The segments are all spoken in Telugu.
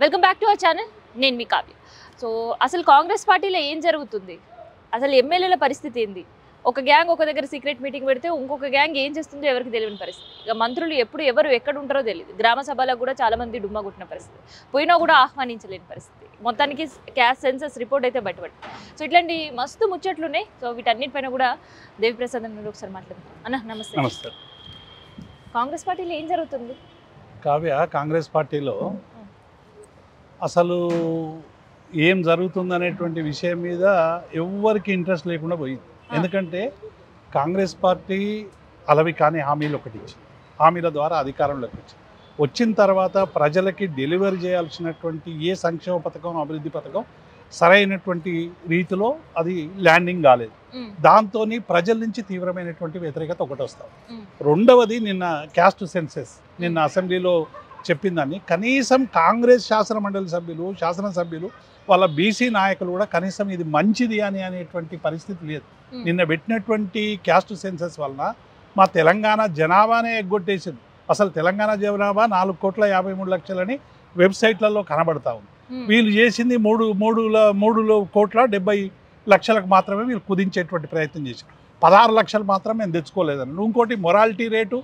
Welcome back to our channel. నేను మీ కావ్య. సో అసలు కాంగ్రెస్ పార్టీలో ఏం జరుగుతుంది, అసలు ఎమ్మెల్యేల పరిస్థితి ఏంది? ఒక గ్యాంగ్ ఒక దగ్గర సీక్రెట్ మీటింగ్ పెడితే ఇంకొక గ్యాంగ్ ఏం చేస్తుందో ఎవరికి తెలియని పరిస్థితి. ఇక మంత్రులు ఎప్పుడు ఎవరు ఎక్కడ ఉంటారో తెలియదు. గ్రామ సభలకు కూడా చాలా మంది డుమ్మా కొట్టిన పరిస్థితి, పోయినా కూడా ఆహ్వానించలేని పరిస్థితి. మొత్తానికి క్యాష్ సెన్సస్ రిపోర్ట్ అయితే బయటపడింది. సో ఇట్లాంటి మస్తు ముచ్చట్లున్నాయి. సో వీటన్నిటిపైన కూడా దేవిప్రసాద్ అన్న ఒకసారి మాట్లాడదాం. అన్న నమస్తే. నమస్తే. కాంగ్రెస్ పార్టీలో ఏం జరుగుతుంది? కావ్య, కాంగ్రెస్ పార్టీలో అసలు ఏం జరుగుతుందనేటువంటి విషయం మీద ఎవ్వరికి ఇంట్రెస్ట్ లేకుండా పోయింది. ఎందుకంటే కాంగ్రెస్ పార్టీ అలవి కాని హామీలు ఒకటి ఇచ్చి, హామీల ద్వారా అధికారంలోకి వచ్చిన తర్వాత ప్రజలకి డెలివరీ చేయాల్సినటువంటి ఏ సంక్షేమ పథకం, అభివృద్ధి పథకం సరైనటువంటి రీతిలో అది ల్యాండింగ్ కాలేదు. దాంతో ప్రజల నుంచి తీవ్రమైనటువంటి వ్యతిరేకత ఒకటి వస్తాం. రెండవది, నిన్న క్యాస్ట్ సెన్సెస్ నిన్న అసెంబ్లీలో చెప్పిందని కనీసం కాంగ్రెస్ శాసనమండలి సభ్యులు, శాసనసభ్యులు, వాళ్ళ బీసీ నాయకులు కూడా కనీసం ఇది మంచిది అనేటువంటి పరిస్థితి లేదు. నిన్న పెట్టినటువంటి క్యాస్ట్ సెన్సెస్ వలన మా తెలంగాణ జనాభానే ఎగ్గొట్టేసింది. అసలు తెలంగాణ జనాభా 4,53,00,000 వెబ్సైట్లలో కనబడతా ఉంది. వీళ్ళు చేసింది 3,70,00,000 మాత్రమే వీళ్ళు కుదించేటువంటి ప్రయత్నం చేశారు. 16 లక్షలు మాత్రం మేము తెచ్చుకోలేదని. ఇంకోటి మొరాలిటీ రేటు,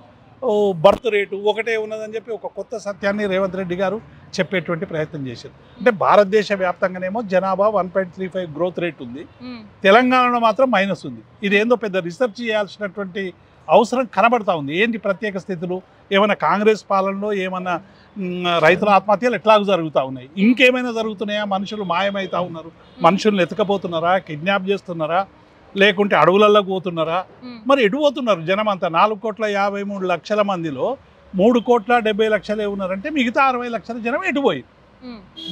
బర్త్ రేటు ఒకటే ఉన్నదని చెప్పి ఒక కొత్త సత్యాన్ని రేవంత్ రెడ్డి గారు చెప్పేటువంటి ప్రయత్నం చేశారు. అంటే భారతదేశ వ్యాప్తంగానేమో జనాభా 1.35 గ్రోత్ రేట్ ఉంది, తెలంగాణలో మాత్రం మైనస్ ఉంది. ఇదేందో పెద్ద రీసెర్చ్ చేయాల్సినటువంటి అవసరం కనబడతా ఉంది. ఏంటి ప్రత్యేక స్థితులు? ఏమైనా కాంగ్రెస్ పాలనలో ఏమన్నా రైతుల ఆత్మహత్యలు ఎట్లాగూ జరుగుతూ ఉన్నాయి? ఇంకేమైనా జరుగుతున్నాయా? మనుషులు మాయమవుతా ఉన్నారు, మనుషులను ఎత్తుకపోతున్నారా, కిడ్నాప్ చేస్తున్నారా, లేకుంటే అడవులలోకి పోతున్నారా? మరి ఎటు పోతున్నారు జనం అంతా? 4,53,00,000 మందిలో 3,70,00,000 ఉన్నారంటే మిగతా 60 లక్షల జనం ఎటుపోయి?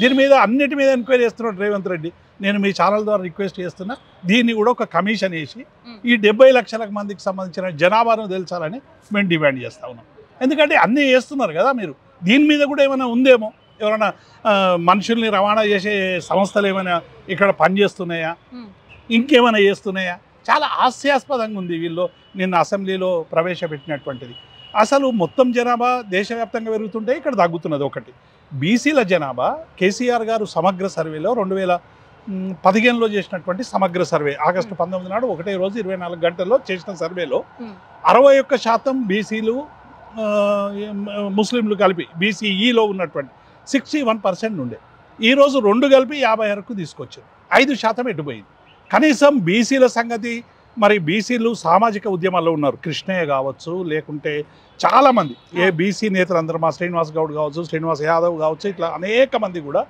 దీని మీద అన్నిటి మీద ఎంక్వైరీ చేస్తున్నాడు రేవంత్ రెడ్డి. నేను మీ ఛానల్ ద్వారా రిక్వెస్ట్ చేస్తున్నా, దీన్ని కూడా ఒక కమిషన్ వేసి ఈ 70 లక్షల మందికి సంబంధించిన జనాభాను తెలుసాలని మేము డిమాండ్ చేస్తూ ఉన్నాం. ఎందుకంటే అన్నీ చేస్తున్నారు కదా మీరు, దీని మీద కూడా ఏమైనా ఉందేమో, ఎవరైనా మనుషుల్ని రవాణా చేసే సంస్థలు ఏమైనా ఇక్కడ పనిచేస్తున్నాయా, ఇంకేమైనా చేస్తున్నాయా? చాలా హాస్యాస్పదంగా ఉంది వీళ్ళు నిన్న అసెంబ్లీలో ప్రవేశపెట్టినటువంటిది. అసలు మొత్తం జనాభా దేశవ్యాప్తంగా పెరుగుతుంటే ఇక్కడ తగ్గుతున్నది ఒకటి. బీసీల జనాభా కేసీఆర్ గారు సమగ్ర సర్వేలో 2015లో చేసినటువంటి సమగ్ర సర్వే, ఆగస్టు 19 నాడు ఒకటే రోజు 24 గంటల్లో చేసిన సర్వేలో 61% బీసీలు, ముస్లింలు కలిపి బీసీఈలో ఉన్నటువంటి 61% ఉండే. ఈరోజు 2 కలిపి 50 వరకు తీసుకొచ్చారు. 5% ఎటుపోయింది. కనీసం బీసీల సంగతి, మరి బీసీలు సామాజిక ఉద్యమాల్లో ఉన్నారు. కృష్ణయ్య కావచ్చు, లేకుంటే చాలామంది బీసీ నేతలు అందరూ, మా శ్రీనివాస్ గౌడ్ కావచ్చు, శ్రీనివాస్ యాదవ్ కావచ్చు, ఇట్లా అనేక మంది కూడా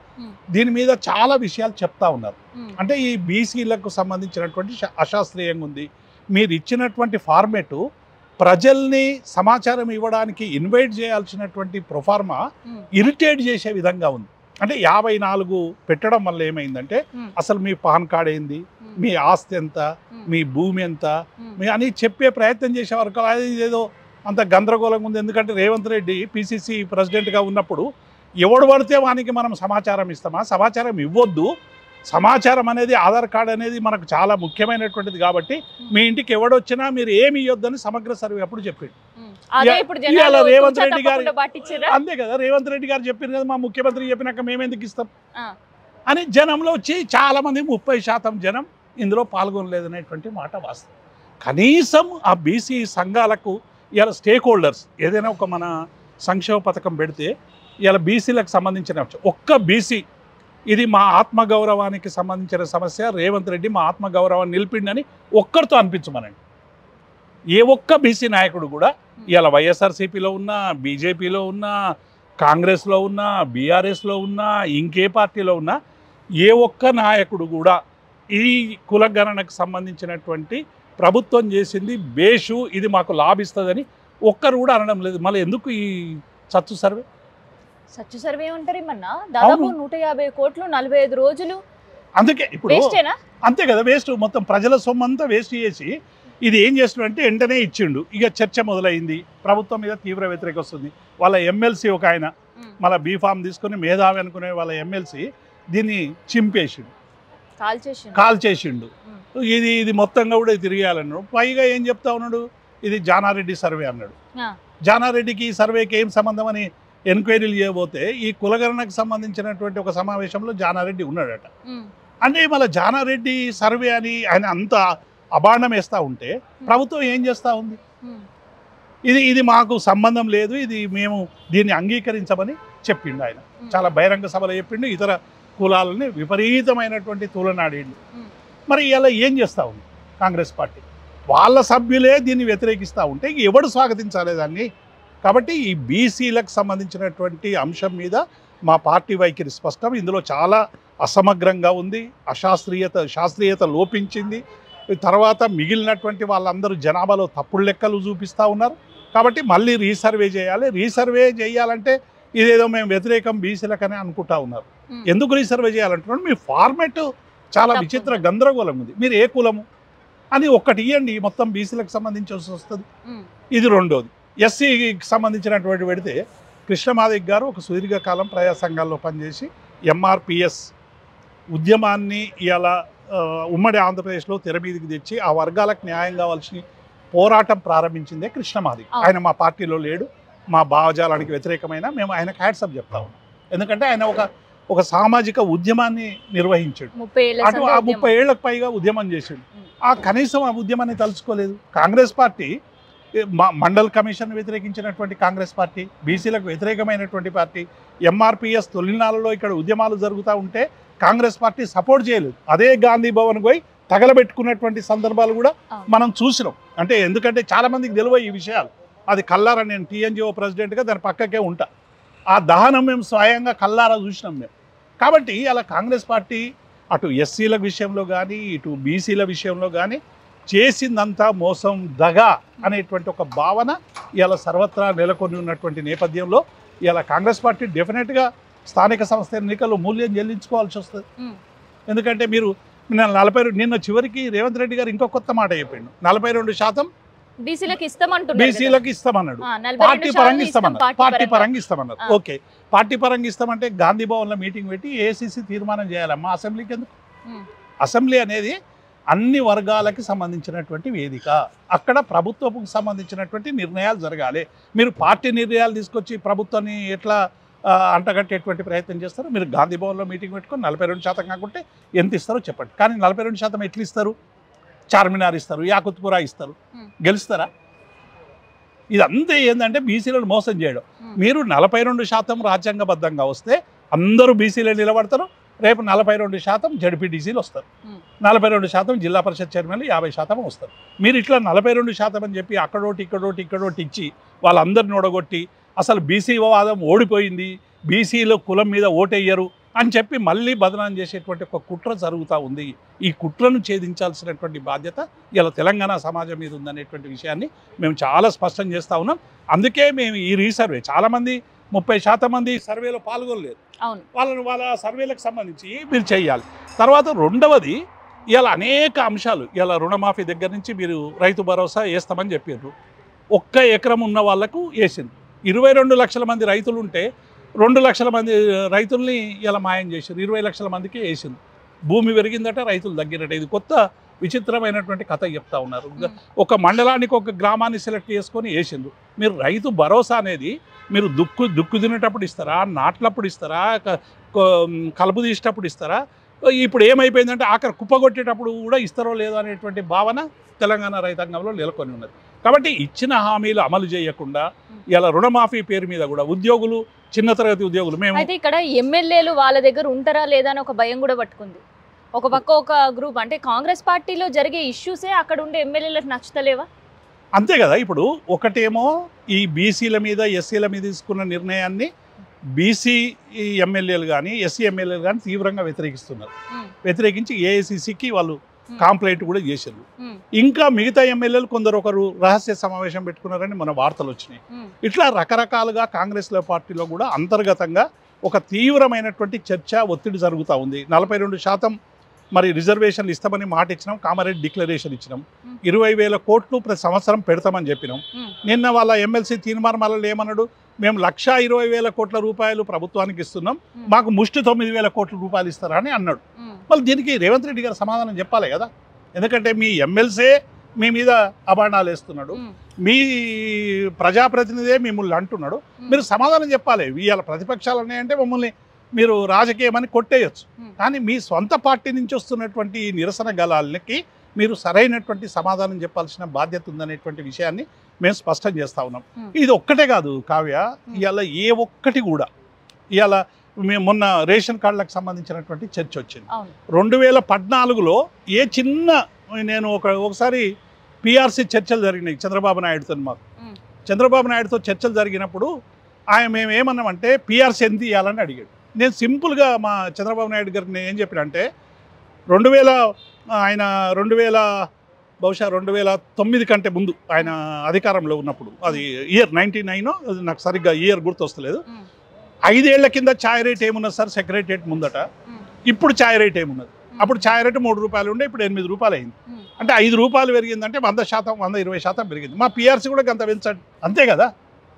దీని మీద చాలా విషయాలు చెప్తా ఉన్నారు. అంటే ఈ బీసీలకు సంబంధించినటువంటి అశాస్త్రీయంగా ఉంది. మీరు ఇచ్చినటువంటి ఫార్మేటు ప్రజల్ని సమాచారం ఇవ్వడానికి ఇన్వైట్ చేయాల్సినటువంటి ప్రొఫార్మా ఇరిటేట్ చేసే విధంగా ఉంది. అంటే 54 పెట్టడం వల్ల ఏమైందంటే అసలు మీ పాన్ కార్డ్ ఏంది, మీ ఆస్తి ఎంత, మీ భూమి ఎంత అని చెప్పే ప్రయత్నం చేసే వరకు ఏదో అంత గందరగోళంగా ఉంది. ఎందుకంటే రేవంత్ రెడ్డి పిసిసి ప్రెసిడెంట్గా ఉన్నప్పుడు ఎవడు పడితే వానికి మనం సమాచారం ఇస్తామా? సమాచారం ఇవ్వద్దు. సమాచారం అనేది, ఆధార్ కార్డ్ అనేది మనకు చాలా ముఖ్యమైనటువంటిది కాబట్టి మీ ఇంటికి ఎవడొచ్చినా మీరు ఏమి ఇవ్వద్దని సమగ్ర సర్వే అప్పుడు చెప్పిండు. రేవంత్ రెడ్డి గారు అంతే కదా, రేవంత్ రెడ్డి గారు చెప్పారు కదా, మా ముఖ్యమంత్రి చెప్పినాక మేమెందుకు ఇస్తాం అని జనంలో వచ్చి చాలామంది 30% జనం ఇందులో పాల్గొనలేదనేటువంటి మాట వాస్తవం. కనీసం ఆ బీసీ సంఘాలకు ఇవాళ స్టేక్ హోల్డర్స్ ఏదైనా ఒక మన సంక్షేమ పథకం పెడితే ఇవాళ బీసీలకు సంబంధించిన ఒక్క బీసీ, ఇది మా ఆత్మగౌరవానికి సంబంధించిన సమస్య, రేవంత్ రెడ్డి మా ఆత్మగౌరవాన్ని నిలిపిండని ఒక్కరితో అనిపించమనండి. ఏ ఒక్క బీసీ నాయకుడు కూడా ఇవాళ వైఎస్ఆర్సీపీలో ఉన్నా, బీజేపీలో ఉన్నా, కాంగ్రెస్లో ఉన్నా, బీఆర్ఎస్లో ఉన్నా, ఇంకే పార్టీలో ఉన్నా ఏ ఒక్క నాయకుడు కూడా ఈ కులగణనకు సంబంధించినటువంటి ప్రభుత్వం చేసింది బేషు, ఇది మాకు లాభిస్తుందని ఒక్కరు కూడా అనడం లేదు. మళ్ళీ ఎందుకు ఈ సచ్చు సర్వే? సచ్చు సర్వే ఉంటారు ఏమన్నా? దాదాపు 150 కోట్లు 45 రోజులు. అందుకే ఇప్పుడు అంతే కదా, వేస్ట్. మొత్తం ప్రజల సొమ్మంతా వేస్ట్ చేసి ఇది ఏం చేస్తున్నాడంటే వెంటనే ఇచ్చిండు. ఇక చర్చ మొదలైంది, ప్రభుత్వం మీద తీవ్ర వ్యతిరేక వస్తుంది. వాళ్ళ ఎమ్మెల్సీ ఒక ఆయన మళ్ళీ బీఫామ్ తీసుకుని మేధావి అనుకునే వాళ్ళ ఎమ్మెల్సీ దీన్ని చింపేసిండు, కాల్ చేసిండు. ఇది మొత్తంగా కూడా తిరిగేయాలన్నాడు. పైగా ఏం చెప్తా ఉన్నాడు, ఇది జానారెడ్డి సర్వే అన్నాడు. జానారెడ్డికి ఈ సర్వేకి ఏం సంబంధం అని ప్రశ్నిస్తా ఉన్నాడు. జానారెడ్డి సర్వేకి ఏం సంబంధం అని ప్రశ్నిస్తే, జానారెడ్డి సర్వే అంటే ఎంక్వైరీలు చేయబోతే ఈ కులగణనకు సంబంధించినటువంటి ఒక సమావేశంలో జానారెడ్డి ఉన్నాడట. అంటే మళ్ళీ జానారెడ్డి సర్వే అని ఆయన అంత అభాండం వేస్తూ ఉంటే ప్రభుత్వం ఏం చేస్తూ ఉంది? ఇది మాకు సంబంధం లేదు, ఇది మేము దీన్ని అంగీకరించమని చెప్పిండు ఆయన. చాలా బహిరంగ సభలో చెప్పిండు. ఇతర కులాలని విపరీతమైనటువంటి తూలనాడిండు. మరి ఇలా ఏం చేస్తూ ఉంది కాంగ్రెస్ పార్టీ? వాళ్ళ సభ్యులే దీన్ని వ్యతిరేకిస్తూ ఉంటే ఎవడు స్వాగతించాలి దాన్ని? కాబట్టి ఈ బీసీలకు సంబంధించినటువంటి అంశం మీద మా పార్టీ వైఖరి స్పష్టం. ఇందులో చాలా అసమగ్రంగా ఉంది, శాస్త్రీయత లోపించింది. తర్వాత మిగిలినటువంటి వాళ్ళందరూ జనాభాలో తప్పుడు లెక్కలు చూపిస్తూ ఉన్నారు. కాబట్టి మళ్ళీ రీసర్వే చేయాలి. రీసర్వే చేయాలంటే ఇదేదో మేము వ్యతిరేకం బీసీలకనే అనుకుంటా ఉన్నారు. ఎందుకు రీసర్వే చేయాలంటున్నాడు? మీ ఫార్మెట్ చాలా విచిత్ర గందరగోళం ఉంది. మీరు ఏ కులము అని ఒక్కటి ఇవ్వండి, మొత్తం బీసీలకు సంబంధించి వస్తుంది. ఇది రెండోది. ఎస్సీకి సంబంధించినటువంటి పెడితే కృష్ణమాదిక్ గారు ఒక సుదీర్ఘకాలం ప్రజా సంఘాల్లో పనిచేసి ఎంఆర్పిఎస్ ఉద్యమాన్ని ఇలా ఉమ్మడి ఆంధ్రప్రదేశ్లో తెర మీదకి తెచ్చి ఆ వర్గాలకు న్యాయం కావాల్సిన పోరాటం ప్రారంభించిందే కృష్ణమాదిక్. ఆయన మా పార్టీలో లేడు, మా భావజాలానికి వ్యతిరేకమైన మేము ఆయనకు హ్యాట్సప్ చెప్తా ఉన్నాం. ఎందుకంటే ఆయన ఒక సామాజిక ఉద్యమాన్ని నిర్వహించాడు. 30 ఏళ్లకు పైగా ఉద్యమం చేశాడు. కనీసం ఆ ఉద్యమాన్ని తలుచుకోలేదు. కాంగ్రెస్ పార్టీ మండల్ కమిషన్ వ్యతిరేకించినటువంటి కాంగ్రెస్ పార్టీ, బీసీలకు వ్యతిరేకమైనటువంటి పార్టీ, ఎంఆర్పిఎస్ తొలినాళ్ళలో ఇక్కడ ఉద్యమాలు జరుగుతూ ఉంటే కాంగ్రెస్ పార్టీ సపోర్ట్ చేయలేదు. అదే గాంధీ భవన్ పోయి తగలబెట్టుకున్నటువంటి సందర్భాలు కూడా మనం చూసినాం. అంటే ఎందుకంటే చాలామందికి తెలియవు ఈ విషయాలు. అది కల్లారా, నేను టీఎన్జిఓ ప్రెసిడెంట్గా దాని పక్కకే ఉంటా. ఆ దహనం మేము స్వయంగా కల్లారా చూసినాం మేము. కాబట్టి అలా కాంగ్రెస్ పార్టీ అటు ఎస్సీల విషయంలో కానీ ఇటు బీసీల విషయంలో కానీ చేసిందంతా మోసం, దగా అనేటువంటి ఒక భావన ఇలా సర్వత్రా నెలకొని ఉన్నటువంటి నేపథ్యంలో ఇలా కాంగ్రెస్ పార్టీ డెఫినెట్గా స్థానిక సంస్థ ఎన్నికల్లో మూల్యం చెల్లించుకోవాల్సి వస్తుంది. ఎందుకంటే మీరు నిన్న చివరికి రేవంత్ రెడ్డి గారు ఇంకో కొత్త మాట చెప్పిండు. 42% బీసీలకు ఇస్తామన్నాడు. పార్టీ పరంగా ఇస్తామన్నారు. ఓకే, పార్టీ పరంగా ఇస్తామంటే గాంధీ భవన్లో మీటింగ్ పెట్టి ఏఐసీసీ తీర్మానం చేయాలమ్మా. అసెంబ్లీకి ఎందుకు? అసెంబ్లీ అనేది అన్ని వర్గాలకి సంబంధించినటువంటి వేదిక. అక్కడ ప్రభుత్వకు సంబంధించినటువంటి నిర్ణయాలు జరగాలి. మీరు పార్టీ నిర్ణయాలు తీసుకొచ్చి ప్రభుత్వాన్ని ఎట్లా అంటగట్టేటువంటి ప్రయత్నం చేస్తారు? మీరు గాంధీ భవన్లో మీటింగ్ పెట్టుకొని 42% కాకుంటే ఎంత ఇస్తారో చెప్పండి. కానీ 42% ఎట్లా ఇస్తారు? చార్మినార్ ఇస్తారు, యాకుత్పురా ఇస్తారు, గెలుస్తారా? ఇదంతా ఏంటంటే బీసీలను మోసం చేయడం. మీరు 42% రాజ్యాంగబద్ధంగా వస్తే అందరూ బీసీలే నిలబడతారు. రేపు 42% జడ్పీటీసీలు వస్తారు, 42% జిల్లా పరిషత్ చైర్మన్లు 50% వస్తారు. మీరు ఇట్లా 42% అని చెప్పి ఇక్కడోటి ఇచ్చి వాళ్ళందరిని ఓడగొట్టి అసలు బీసీ వాదం ఓడిపోయింది, బీసీలో కులం మీద ఓటెయ్యరు అని చెప్పి మళ్ళీ బదనాం చేసేటువంటి ఒక కుట్ర జరుగుతూ ఉంది. ఈ కుట్రను ఛేదించాల్సినటువంటి బాధ్యత ఇలా తెలంగాణ సమాజం మీద ఉందనేటువంటి విషయాన్ని మేము చాలా స్పష్టం చేస్తూ ఉన్నాం. అందుకే మేము ఈ రీసర్వే చాలామంది 30% మంది సర్వేలో పాల్గొనలేదు. వాళ్ళ సర్వేలకు సంబంధించి మీరు చేయాలి. తర్వాత రెండవది, ఇలా అనేక అంశాలు, ఇలా రుణమాఫీ దగ్గర నుంచి మీరు రైతు భరోసా వేస్తామని చెప్పారు. 1 ఎకరం ఉన్న వాళ్లకు వేసింది. 22 లక్షల మంది రైతులు ఉంటే 2 లక్షల మంది రైతుల్ని ఇలా మాయం చేశారు. 20 లక్షల మందికి వేసింది. భూమి పెరిగిందట, రైతులు తగ్గినట్టు. ఇది కొత్త విచిత్రమైనటువంటి కథ చెప్తా ఉన్నారు. ఒక మండలానికి ఒక గ్రామాన్ని సెలెక్ట్ చేసుకొని వేసిండ్రు. మీరు రైతు భరోసా అనేది మీరు దుక్కు తినేటప్పుడు ఇస్తారా, నాట్లప్పుడు ఇస్తారా, కలుపు తీసేటప్పుడు ఇస్తారా? ఇప్పుడు ఏమైపోయిందంటే ఆఖరి కుప్పగొట్టేటప్పుడు కూడా ఇస్తారో లేదో అనేటువంటి భావన తెలంగాణ రైతాంగంలో నెలకొని ఉన్నది. కాబట్టి ఇచ్చిన హామీలు అమలు చేయకుండా ఇలా రుణమాఫీ పేరు మీద కూడా ఉద్యోగులు, చిన్న తరగతి ఉద్యోగులు, మేము అయితే ఇక్కడ ఎమ్మెల్యేలు వాళ్ళ దగ్గర ఉంటారా లేదా అని ఒక భయం కూడా పట్టుకుంది. ఒక పక్క ఒక గ్రూప్, అంటే కాంగ్రెస్ పార్టీలో జరిగే ఇష్యూసే అక్కడ ఉండే ఎమ్మెల్యేలకు నచ్చుతలేవా? అంతే కదా. ఇప్పుడు ఒకటేమో ఈ బీసీల మీద ఎస్సీల మీద తీసుకున్న నిర్ణయాన్ని బీసీ ఎమ్మెల్యేలు కానీ ఎస్సీ ఎమ్మెల్యేలు కానీ తీవ్రంగా వ్యతిరేకిస్తున్నారు. వ్యతిరేకించి ఏఐసీసీకి వాళ్ళు కాంప్లైంట్ కూడా చేశారు. ఇంకా మిగతా ఎమ్మెల్యేలు ఒకరు రహస్య సమావేశం పెట్టుకున్నారని మన వార్తలు వచ్చినాయి. ఇట్లా రకరకాలుగా కాంగ్రెస్ పార్టీలో కూడా అంతర్గతంగా ఒక తీవ్రమైనటువంటి చర్చ, ఒత్తిడి జరుగుతూ ఉంది. 42% మరి రిజర్వేషన్లు ఇస్తామని మాట ఇచ్చినాం, కామారెడ్డి డిక్లరేషన్ ఇచ్చినాం. 20,000 కోట్లు ప్రతి సంవత్సరం పెడతామని చెప్పినాం. నిన్న వాళ్ళ ఎమ్మెల్సీ తీర్మానం ఏమన్నాడు? మేము 1,20,000 కోట్ల రూపాయలు ప్రభుత్వానికి ఇస్తున్నాం, మాకు ముష్టి 9,000 కోట్ల రూపాయలు ఇస్తారా అని అన్నాడు. మళ్ళీ దీనికి రేవంత్ రెడ్డి గారు సమాధానం చెప్పాలి కదా. ఎందుకంటే మీ ఎమ్మెల్సీ మీ మీద అబాండాలు వేస్తున్నాడు, మీ ప్రజాప్రతినిధే మిమ్మల్ని అంటున్నాడు, మీరు సమాధానం చెప్పాలి. ఇవాళ ప్రతిపక్షాలు ఉన్నాయంటే మమ్మల్ని మీరు రాజకీయమని కొట్టేయచ్చు, కానీ మీ సొంత పార్టీ నుంచి వస్తున్నటువంటి నిరసన గళాలకి మీరు సరైనటువంటి సమాధానం చెప్పాల్సిన బాధ్యత ఉందనేటువంటి విషయాన్ని మేము స్పష్టం చేస్తూ ఉన్నాం. ఇది ఒక్కటే కాదు కావ్య, ఇవాళ ఏ ఒక్కటి కూడా ఇవాళ మేము మొన్న రేషన్ కార్డులకు సంబంధించినటువంటి చర్చ వచ్చింది. 2014లో ఏ చిన్న నేను ఒకసారి పిఆర్సీ చర్చలు జరిగినాయి చంద్రబాబు నాయుడుతో. మాకు చంద్రబాబు నాయుడుతో చర్చలు జరిగినప్పుడు మేము ఏమన్నామంటే పిఆర్సీ ఎంత ఇవ్వాలని అడిగాడు. నేను సింపుల్గా మా చంద్రబాబు నాయుడు గారికి నేను ఏం చెప్పినంటే 2009 కంటే ముందు ఆయన అధికారంలో ఉన్నప్పుడు, అది ఇయర్ 99 నాకు సరిగ్గా ఇయర్ గుర్తొస్తలేదు, 5 ఏళ్ల కింద ఛాయ్ రేట్ ఏమున్నది సార్ సెక్రటరియట్ ముందట, ఇప్పుడు ఛాయ్ రేట్ ఏమున్నది? అప్పుడు ఛాయ్ రేటు 3 రూపాయలు ఉండే, ఇప్పుడు 8 రూపాయలు అయింది. అంటే 5 రూపాయలు పెరిగిందంటే 100%, 120% పెరిగింది. మా పిఆర్సీ కూడా అంత పెంచండి, అంతే కదా.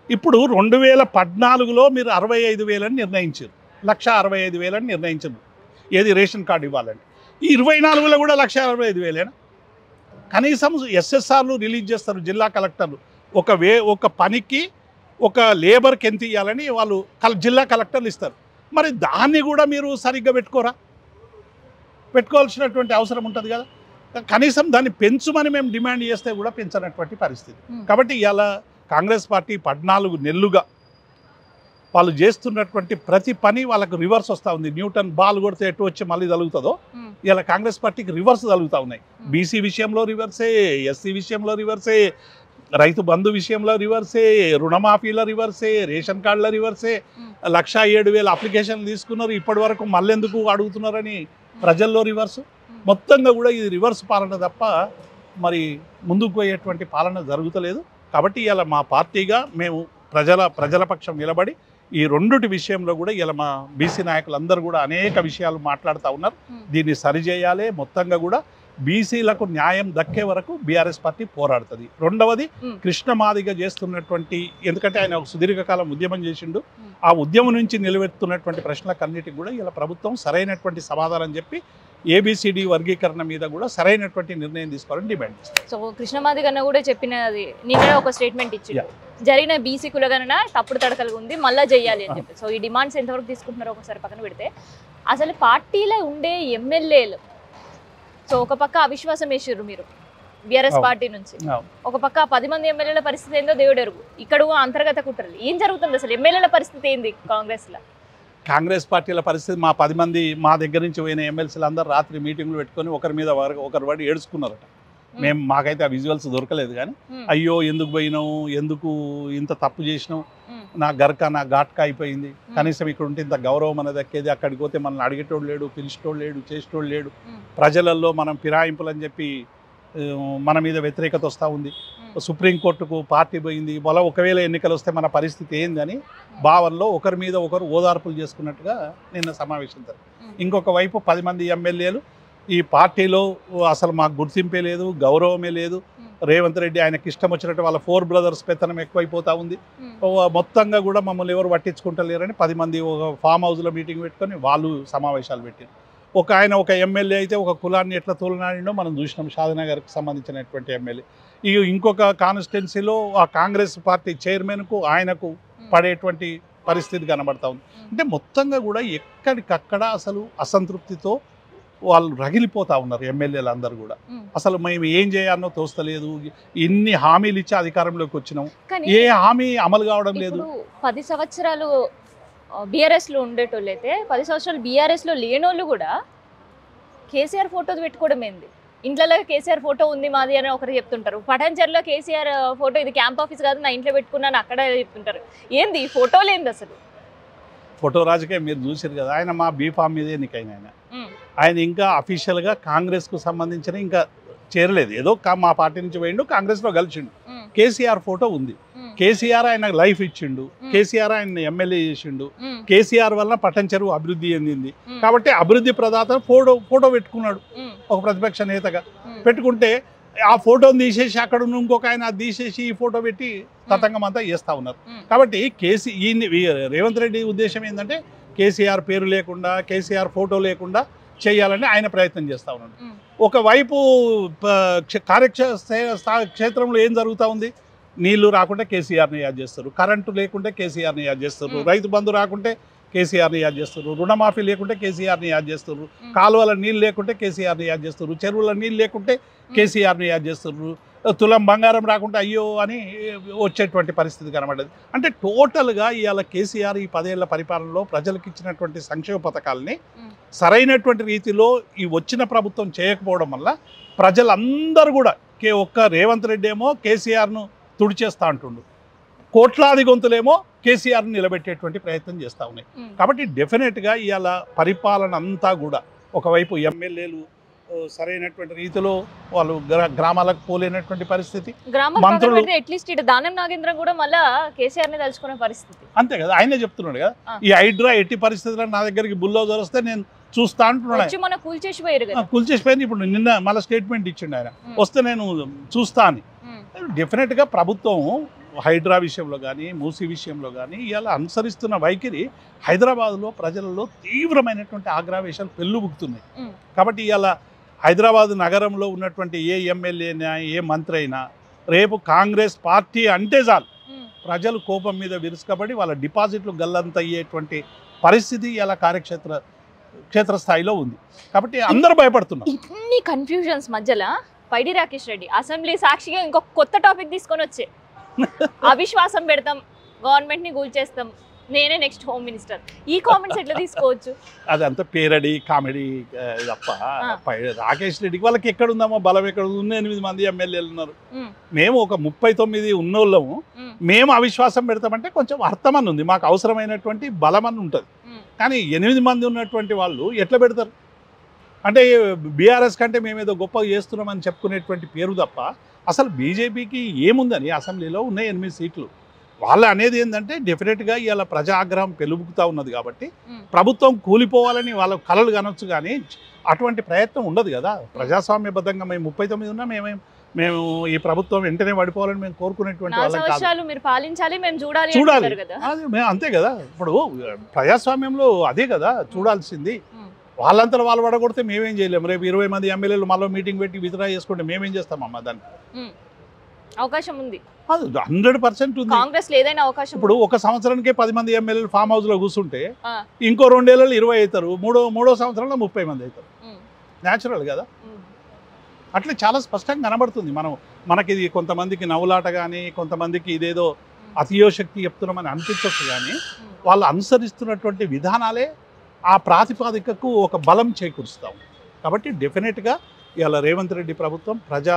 ఇప్పుడు 2014లో మీరు 65,000 అని నిర్ణయించారు, 1,65,000 అని నిర్ణయించారు ఏది రేషన్ కార్డు ఇవ్వాలంటే. ఈ 24లో కూడా 1,65,000. కనీసం ఎస్ఎస్ఆర్లు రిలీజ్ చేస్తారు జిల్లా కలెక్టర్లు, ఒక పనికి ఒక లేబర్కి ఎంత ఇవ్వాలని వాళ్ళు జిల్లా కలెక్టర్లు ఇస్తారు. మరి దాన్ని కూడా మీరు సరిగ్గా పెట్టుకోవాల్సినటువంటి అవసరం ఉంటుంది కదా. కనీసం దాన్ని పెంచుమని మేము డిమాండ్ చేస్తే కూడా పెంచనటువంటి పరిస్థితి. కాబట్టి ఇలా కాంగ్రెస్ పార్టీ 14 నెలలుగా వాళ్ళు చేస్తున్నటువంటి ప్రతి పని వాళ్ళకు రివర్స్ వస్తూ ఉంది. న్యూటన్ బాల్ కొడితే ఎటు వచ్చి మళ్ళీ తగులుతుందో ఇలా కాంగ్రెస్ పార్టీకి రివర్స్ తగులుతూ ఉన్నాయి. బీసీ విషయంలో రివర్సే, ఎస్సీ విషయంలో రివర్సే, రైతు బంధు విషయంలో రివర్సే, రుణమాఫీల రివర్సే, రేషన్ కార్డుల రివర్సే. 1,07,000 అప్లికేషన్లు తీసుకున్నారు, ఇప్పటి వరకు మళ్ళెందుకు అడుగుతున్నారని ప్రజల్లో రివర్సు. మొత్తంగా కూడా ఇది రివర్స్ పాలన తప్ప మరి ముందుకు పోయేటువంటి పాలన జరుగుతలేదు. కాబట్టి ఇలా మా పార్టీగా మేము ప్రజల పక్షం నిలబడి ఈ రెండుటి విషయంలో కూడా ఇలా మా బీసీ నాయకులందరూ కూడా అనేక విషయాలు మాట్లాడుతూ ఉన్నారు. దీన్ని సరిచేయాలి, మొత్తంగా కూడా బీసీలకు న్యాయం దక్కే వరకు బీఆర్ఎస్ పార్టీ పోరాడుతుంది. రెండవది కృష్ణమాదిగ చేస్తున్నటువంటి, ఎందుకంటే ఆయన ఒక సుదీర్ఘకాలం ఉద్యమం చేసిండు, ఆ ఉద్యమం నుంచి నిలబెడుతున్నటువంటి ప్రశ్నలకన్నిటికి కూడా ఇలా ప్రభుత్వం సరైనటువంటి సమాధానం చెప్పి ఏబిసిడి వర్గీకరణ మీద కూడా సరైనటువంటి నిర్ణయం తీసుకోవాలని డిమాండ్ చేస్తారు. సో కృష్ణమాదిగ కూడా చెప్పినది, నిన్న ఒక స్టేట్మెంట్ ఇచ్చింది, జరిగిన బీసీ కులగణన తప్పుడు తడకలు ఉంది, మళ్ళీ చేయాలి అని చెప్పి. సో ఈ డిమాండ్స్ ఎంతవరకు తీసుకుంటున్నారో ఒకసారి పక్కన పెడితే, అసలు పార్టీలో ఉండే ఎమ్మెల్యేలు సో ఒక పక్క అవిశ్వాసం వేసారు మీరు బీఆర్ఎస్ పార్టీ నుంచి, ఒక పక్క 10 మంది ఎమ్మెల్యేల పరిస్థితి ఏందో దేవుడు ఎరుగు, ఇక్కడ అంతర్గత కుట్రలు ఏం జరుగుతుంది? అసలు ఎమ్మెల్యేల పరిస్థితి ఏంది కాంగ్రెస్లో? కాంగ్రెస్ పార్టీల పరిస్థితి, మా 10 మంది మా దగ్గర నుంచి పోయిన ఎమ్మెల్సీలు అందరూ రాత్రి మీటింగ్లు పెట్టుకొని ఒకరి మీద ఒకరు పడి ఏడ్చుకున్నారట. మాకైతే ఆ విజువల్స్ దొరకలేదు, కానీ అయ్యో ఎందుకు పోయినావు, ఎందుకు ఇంత తప్పు చేసినావు, నా గర్క నా ఘాట్కా అయిపోయింది, కనీసం ఇక్కడ ఉంటే ఇంత గౌరవం అనేది దక్కేది, అక్కడికి పోతే మనల్ని అడిగేటోడు లేడు, పిలిచేటోడు లేడు, చేసేటోడు లేడు, ప్రజలలో మనం ఫిరాయింపులని చెప్పి మన మీద వ్యతిరేకత వస్తూ ఉంది, సుప్రీంకోర్టుకు పార్టీ పోయింది, మళ్ళీ ఒకవేళ ఎన్నికలు వస్తే మన పరిస్థితి ఏందని భావనలో ఒకరి మీద ఒకరు ఓదార్పులు చేసుకున్నట్టుగా నిన్న సమావేశం జరిగింది. ఇంకొక వైపు 10 మంది ఎమ్మెల్యేలు ఈ పార్టీలో అసలు మాకు గుర్తింపే లేదు, గౌరవమే లేదు, రేవంత్ రెడ్డి ఆయనకి ఇష్టం వచ్చినట్టు వాళ్ళ 4 బ్రదర్స్ పెత్తనం ఎక్కువైపోతూ ఉంది, మొత్తంగా కూడా మమ్మల్ని ఎవరు పట్టించుకుంటలేరని 10 మంది ఒక ఫామ్ హౌస్లో మీటింగ్ పెట్టుకొని వాళ్ళు సమావేశాలు పెట్టారు. ఒక ఎమ్మెల్యే అయితే ఒక కులాన్ని ఎట్లా తోలనాడినో మనం చూసినాం, షాదనగర్కి సంబంధించినటువంటి ఎమ్మెల్యే. ఇంకొక కాన్స్టిట్యున్సీలో ఆ కాంగ్రెస్ పార్టీ చైర్మన్కు ఆయనకు పడేటువంటి పరిస్థితి కనబడతా ఉంది. అంటే మొత్తంగా కూడా ఎక్కడికక్కడ అసలు అసంతృప్తితో వాళ్ళు రగిలిపోతూ ఉన్నారు ఎమ్మెల్యేలు అందరూ కూడా. అసలు మేము ఏం చేయాలనో తోస్తలేదు, ఇన్ని హామీలు ఇచ్చి అధికారంలోకి వచ్చినాం, ఏ హామీ అమలు కావడం లేదు. 10 సంవత్సరాలు బీఆర్ఎస్లో ఉండేటోళ్ళు అయితే 10 సంవత్సరాలు బీఆర్ఎస్లో లేనోళ్ళు కూడా కేసీఆర్ ఫోటో పెట్టుకోవడం ఏంది? ఇంట్లో కేసీఆర్ ఫోటో ఉంది మాది అని ఒకరు చెప్తుంటారు, పటాన్చెరులో కేసీఆర్ ఫోటో ఇది క్యాంప్ ఆఫీస్ కాదు నా ఇంట్లో పెట్టుకున్నాను అక్కడ చెప్తుంటారు. ఏంది ఫోటోలు ఏంది అసలు? ఫోటో రాజకీయం మీరు చూసారు కదా, ఆయన మా బీఫామ్ మీదే ఎన్నికైన ఆయన ఇంకా అఫీషియల్గా కాంగ్రెస్కు సంబంధించిన ఇంకా చేరలేదు, ఏదో మా పార్టీ నుంచి పోయిండు, కాంగ్రెస్లో కలిసిండు. కేసీఆర్ ఫోటో ఉంది, కేసీఆర్ ఆయన లైఫ్ ఇచ్చిండు, కేసీఆర్ ఆయన ఎమ్మెల్యే చేసిండు, కేసీఆర్ వల్ల పటాన్చెరు అభివృద్ధి చెందింది కాబట్టి అభివృద్ధి ప్రదాత ఫోటో పెట్టుకున్నాడు ఒక ప్రతిపక్ష నేతగా. పెట్టుకుంటే ఆ ఫోటోని తీసేసి అక్కడ ఉన్న ఇంకొక ఆయన తీసేసి ఈ ఫోటో పెట్టి తతంగం అంతా చేస్తూ ఉన్నారు. కాబట్టి రేవంత్ రెడ్డి ఉద్దేశం ఏంటంటే కేసీఆర్ పేరు లేకుండా, కేసీఆర్ ఫోటో లేకుండా చేయాలని ఆయన ప్రయత్నం చేస్తూ ఉన్నాడు. ఒకవైపు క్షేత్రంలో ఏం జరుగుతూ ఉంది, నీళ్లు రాకుంటే కేసీఆర్ని యాద్ చేస్తారు, కరెంటు లేకుంటే కేసీఆర్ని యాద్ చేస్తారు, రైతు బంధు రాకుంటే కేసీఆర్ని యాద్ చేస్తారు, రుణమాఫీ లేకుంటే కేసీఆర్ని యాద్ చేస్తారు, కాలువల నీళ్ళు లేకుంటే కేసీఆర్ని యాద్ చేస్తారు, చెరువుల నీళ్ళు లేకుంటే కేసీఆర్ని యాద్ చేస్తారు, తులం బంగారం రాకుంటే అయ్యో అని వచ్చేటువంటి పరిస్థితి కనబడేది. అంటే టోటల్గా ఇవాళ కేసీఆర్ ఈ 10 ఏళ్ల పరిపాలనలో ప్రజలకు ఇచ్చినటువంటి సంక్షేమ పథకాలని సరైనటువంటి రీతిలో ఈ వచ్చిన ప్రభుత్వం చేయకపోవడం వల్ల ప్రజలందరూ కూడా ఒక్క రేవంత్ రెడ్డి ఏమో కేసీఆర్ను తుడిచేస్తా అంటుండు, కోట్లాది గొంతులేమో కేసీఆర్ను నిలబెట్టేటువంటి ప్రయత్నం చేస్తూ ఉన్నాయి. కాబట్టి డెఫినెట్గా ఇవాళ పరిపాలన అంతా కూడా ఒకవైపు ఎమ్మెల్యేలు సరైనటువంటి రీతిలో వాళ్ళు గ్రామాలకు పోలేనటువంటి పరిస్థితి, మంత్రులు అట్లీస్ట్ ఇటు దానం నాగేంద్ర కూడా మళ్ళీ కేసీఆర్ని తలుచుకునే పరిస్థితి. అంతే కదా, ఆయనే చెప్తున్నాడు కదా, ఈ హైడ్రా ఎట్టి పరిస్థితుల్లో నా దగ్గరికి బుల్డోజర్ వస్తే నేను చూస్తా అంటున్నాడు. మన కూల్చేసిపోయింది. ఇప్పుడు నిన్న మళ్ళీ స్టేట్మెంట్ ఇచ్చిండు ఆయన, వస్తే నేను చూస్తా అని. డెఫినెట్గా ప్రభుత్వం హైడ్రా విషయంలో కానీ మూసీ విషయంలో కానీ ఇవాళ అనుసరిస్తున్న వైఖరి హైదరాబాద్లో ప్రజలలో తీవ్రమైనటువంటి ఆగ్రహవేశాలు పెళ్ళుబుకుతున్నాయి. కాబట్టి ఇవాళ హైదరాబాద్ నగరంలో ఉన్నటువంటి ఏ ఎమ్మెల్యే అయినా ఏ మంత్రి అయినా రేపు కాంగ్రెస్ పార్టీ అంటే చాలు ప్రజలు కోపం మీద విరుచుకబడి వాళ్ళ డిపాజిట్లు గల్లంత అయ్యేటువంటి పరిస్థితి ఇలా క్షేత్రస్థాయిలో ఉంది. కాబట్టి అందరూ భయపడుతున్నారు. ఇన్ని కన్ఫ్యూజన్స్ మధ్యలో పైడి రాకేష్ రెడ్డి అసెంబ్లీ సాక్షిగా ఇంకొక కొత్త టాపిక్ తీసుకొని వచ్చే అవిశ్వాసం పెడతాం, గవర్నమెంట్ని కూల్చేస్తాం, నేనే నెక్స్ట్ హోమ్ మినిస్టర్, ఈ కామెంట్స్ ఎట్లా తీసుకోవచ్చు? అదంతా పేరడి కామెడీ తప్ప రాకేష్ రెడ్డికి వాళ్ళకి ఎక్కడుందామో బలం ఎక్కడ ఉంది. 8 మంది ఎమ్మెల్యేలు ఉన్నారు, మేము ఒక 39 ఉన్నోళ్ళము, మేము అవిశ్వాసం పెడతామంటే కొంచెం అర్థమని ఉంది, మాకు అవసరమైనటువంటి బలం అని ఉంటుంది. కానీ 8 మంది ఉన్నటువంటి వాళ్ళు ఎట్లా పెడతారు? అంటే బీఆర్ఎస్ కంటే మేమేదో గొప్పగా చేస్తున్నామని చెప్పుకునేటువంటి పేరు తప్ప అసలు బీజేపీకి ఏముందని అసెంబ్లీలో ఉన్నాయి 8 సీట్లు. వాళ్ళు అనేది ఏంటంటే డెఫినెట్గా ఇవాళ ప్రజా ఆగ్రహం పెలుబుకుతూ ఉన్నది కాబట్టి ప్రభుత్వం కూలిపోవాలని వాళ్ళ కలలు కనొచ్చు, కానీ అటువంటి ప్రయత్నం ఉండదు కదా. ప్రజాస్వామ్యబద్ధంగా మేము 39 ఉన్నా మేము ఈ ప్రభుత్వం వెంటనే పడిపోవాలని మేము కోరుకునేటువంటి వాళ్ళం కాదు. చూడాలి అది మేము అంతే కదా. ఇప్పుడు ప్రజాస్వామ్యంలో అదే కదా చూడాల్సింది. వాళ్ళంతా వాళ్ళు పడగొడితే మేమేం చేయలేము. రేపు 20 మంది ఎమ్మెల్యేలు మళ్ళీ మీటింగ్ పెట్టి విత్డ్రా చేసుకుంటే మేమేం చేస్తామమ్మా? దానికి అవకాశం ఉంది, 100% ఉంది. కాంగ్రెస్ ఏదైనా అవకాశం. ఇప్పుడు ఒక సంవత్సరానికే 10 మంది ఎమ్మెల్యేలు ఫామ్ హౌస్ లో కూర్చుంటే ఇంకో 2 ఏళ్ళలో 20 అవుతారు, మూడో సంవత్సరంలో 30 మంది అవుతారు. న్యాచురల్ కదా. అట్లా చాలా స్పష్టంగా కనబడుతుంది. మనకి ఇది కొంతమందికి నవ్వులాట కానీ కొంతమందికి ఇదేదో అతియోశక్తి చెప్తున్నామని అనిపించవచ్చు, కానీ వాళ్ళు అనుసరిస్తున్నటువంటి విధానాలే ఆ ప్రాతిపాదికకు ఒక బలం చేకూరుస్తాం. కాబట్టి డెఫినెట్గా ఇవాళ రేవంత్ రెడ్డి ప్రభుత్వం ప్రజా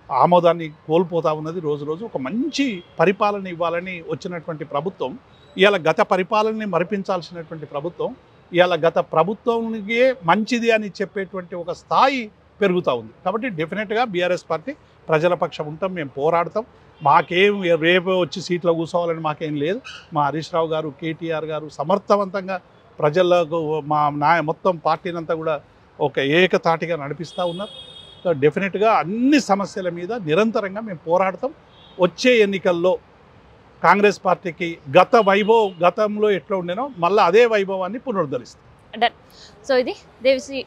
ఆమోదాన్ని కోల్పోతా ఉన్నది. రోజు ఒక మంచి పరిపాలన ఇవ్వాలని వచ్చినటువంటి ప్రభుత్వం ఇవాళ గత పరిపాలనని మరిపించాల్సినటువంటి ప్రభుత్వం ఇవాళ గత ప్రభుత్వానికే మంచిది అని చెప్పేటువంటి ఒక స్థాయి పెరుగుతూ ఉంది. కాబట్టి డెఫినెట్గా బీఆర్ఎస్ పార్టీ ప్రజల పక్షం ఉంటాం, మేము పోరాడతాం. మాకేం రేపు వచ్చి సీట్లో కూర్చోవాలని మాకేం లేదు. మా హరీష్ రావు గారు, కేటీఆర్ గారు సమర్థవంతంగా ప్రజలకు మొత్తం పార్టీనంతా కూడా ఒక ఏకతాటిగా నడిపిస్తూ ఉన్నారు. డెఫినెట్గా అన్ని సమస్యల మీద నిరంతరంగా మేము పోరాడతాం. వచ్చే ఎన్నికల్లో కాంగ్రెస్ పార్టీకి గతంలో ఎట్లా ఉండేనో మళ్ళీ అదే వైభవాన్ని పునరుద్ధరిస్తాం. సో ఇది దేవిశ్రీ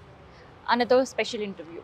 అన్నతో స్పెషల్ ఇంటర్వ్యూ.